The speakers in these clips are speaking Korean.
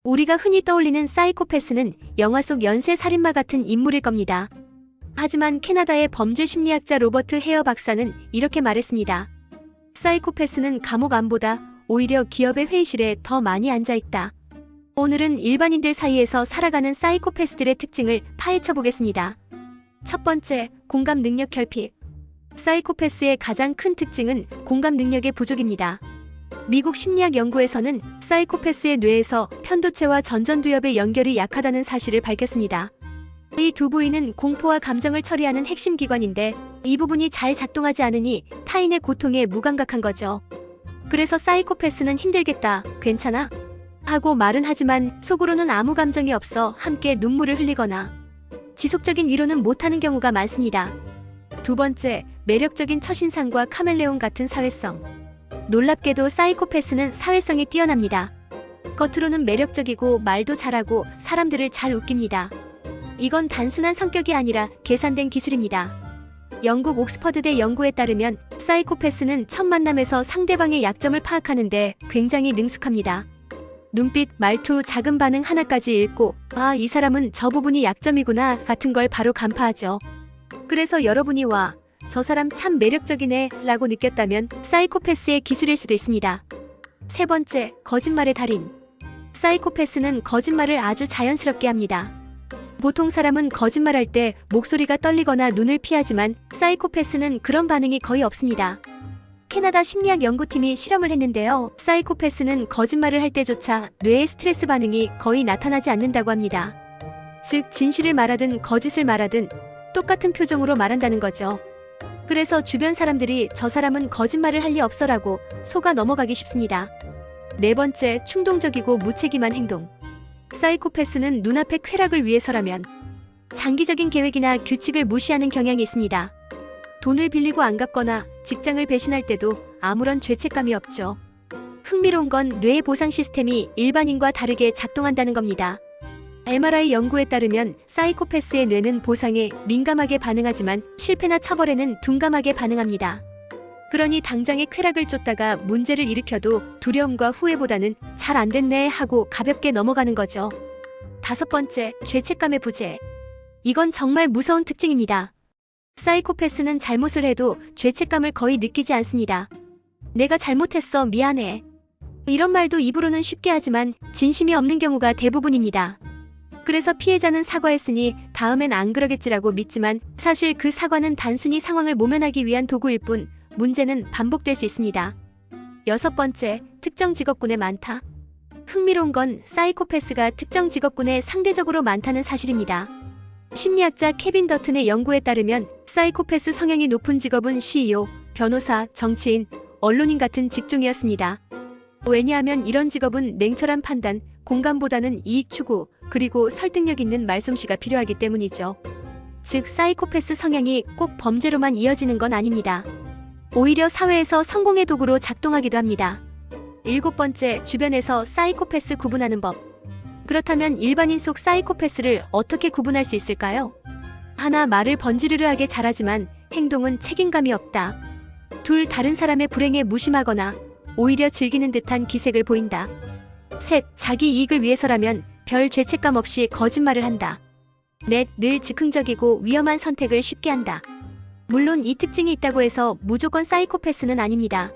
우리가 흔히 떠올리는 사이코패스는 영화 속 연쇄살인마 같은 인물일 겁니다. 하지만 캐나다의 범죄 심리학자 로버트 헤어 박사는 이렇게 말했습니다. 사이코패스는 감옥 안보다 오히려 기업의 회의실에 더 많이 앉아있다. 오늘은 일반인들 사이에서 살아가는 사이코패스들의 특징을 파헤쳐 보겠습니다. 첫 번째, 공감 능력 결핍. 사이코패스의 가장 큰 특징은 공감 능력의 부족입니다. 미국 심리학 연구에서는 사이코패스의 뇌에서 편도체와 전전두엽의 연결이 약하다는 사실을 밝혔습니다. 이 두 부위는 공포와 감정을 처리하는 핵심 기관인데 이 부분이 잘 작동하지 않으니 타인의 고통에 무감각한 거죠. 그래서 사이코패스는 힘들겠다, 괜찮아? 하고 말은 하지만 속으로는 아무 감정이 없어 함께 눈물을 흘리거나 지속적인 위로는 못하는 경우가 많습니다. 두 번째, 매력적인 첫인상과 카멜레온 같은 사회성. 놀랍게도 사이코패스는 사회성이 뛰어납니다. 겉으로는 매력적이고 말도 잘하고 사람들을 잘 웃깁니다. 이건 단순한 성격이 아니라 계산된 기술입니다. 영국 옥스퍼드대 연구에 따르면 사이코패스는 첫 만남에서 상대방의 약점을 파악하는데 굉장히 능숙합니다. 눈빛, 말투, 작은 반응 하나까지 읽고 아, 이 사람은 저 부분이 약점이구나 같은 걸 바로 간파하죠. 그래서 여러분이 와, 저 사람 참 매력적이네 라고 느꼈다면 사이코패스의 기술일 수도 있습니다. 세 번째, 거짓말의 달인. 사이코패스는 거짓말을 아주 자연스럽게 합니다. 보통 사람은 거짓말할 때 목소리가 떨리거나 눈을 피하지만 사이코패스는 그런 반응이 거의 없습니다. 캐나다 심리학 연구팀이 실험을 했는데요. 사이코패스는 거짓말을 할 때조차 뇌의 스트레스 반응이 거의 나타나지 않는다고 합니다. 즉, 진실을 말하든 거짓을 말하든 똑같은 표정으로 말한다는 거죠. 그래서 주변 사람들이 저 사람은 거짓말을 할 리 없어라고 속아 넘어가기 쉽습니다. 네 번째, 충동적이고 무책임한 행동. 사이코패스는 눈앞의 쾌락을 위해서라면 장기적인 계획이나 규칙을 무시하는 경향이 있습니다. 돈을 빌리고 안 갚거나 직장을 배신할 때도 아무런 죄책감이 없죠. 흥미로운 건 뇌의 보상 시스템이 일반인과 다르게 작동한다는 겁니다. MRI 연구에 따르면 사이코패스의 뇌는 보상에 민감하게 반응하지만 실패나 처벌에는 둔감하게 반응합니다. 그러니 당장의 쾌락을 쫓다가 문제를 일으켜도 두려움과 후회보다는 잘 안 됐네 하고 가볍게 넘어가는 거죠. 다섯 번째, 죄책감의 부재. 이건 정말 무서운 특징입니다. 사이코패스는 잘못을 해도 죄책감을 거의 느끼지 않습니다. 내가 잘못했어, 미안해. 이런 말도 입으로는 쉽게 하지만 진심이 없는 경우가 대부분입니다. 그래서 피해자는 사과했으니 다음엔 안 그러겠지라고 믿지만 사실 그 사과는 단순히 상황을 모면하기 위한 도구일 뿐 문제는 반복될 수 있습니다. 여섯 번째, 특정 직업군에 많다. 흥미로운 건 사이코패스가 특정 직업군에 상대적으로 많다는 사실입니다. 심리학자 케빈 더튼의 연구에 따르면 사이코패스 성향이 높은 직업은 CEO, 변호사, 정치인, 언론인 같은 직종이었습니다. 왜냐하면 이런 직업은 냉철한 판단, 공감보다는 이익 추구, 그리고 설득력 있는 말솜씨가 필요하기 때문이죠. 즉, 사이코패스 성향이 꼭 범죄로만 이어지는 건 아닙니다. 오히려 사회에서 성공의 도구로 작동하기도 합니다. 일곱 번째, 주변에서 사이코패스 구분하는 법. 그렇다면 일반인 속 사이코패스를 어떻게 구분할 수 있을까요? 하나, 말을 번지르르하게 잘하지만 행동은 책임감이 없다. 둘, 다른 사람의 불행에 무심하거나 오히려 즐기는 듯한 기색을 보인다. 셋, 자기 이익을 위해서라면 별 죄책감 없이 거짓말을 한다. 넷, 늘 즉흥적이고 위험한 선택을 쉽게 한다. 물론 이 특징이 있다고 해서 무조건 사이코패스는 아닙니다.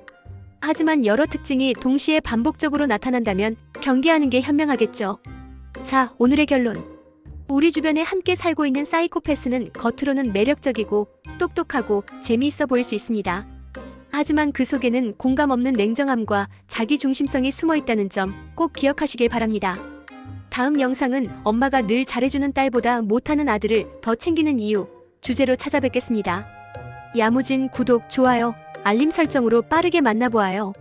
하지만 여러 특징이 동시에 반복적으로 나타난다면 경계하는 게 현명하겠죠. 자, 오늘의 결론. 우리 주변에 함께 살고 있는 사이코패스는 겉으로는 매력적이고 똑똑하고 재미있어 보일 수 있습니다. 하지만 그 속에는 공감 없는 냉정함과 자기중심성이 숨어 있다는 점 꼭 기억하시길 바랍니다. 다음 영상은 엄마가 늘 잘해주는 딸보다 못하는 아들을 더 챙기는 이유 주제로 찾아뵙겠습니다. 야무진 구독, 좋아요, 알림 설정으로 빠르게 만나보아요.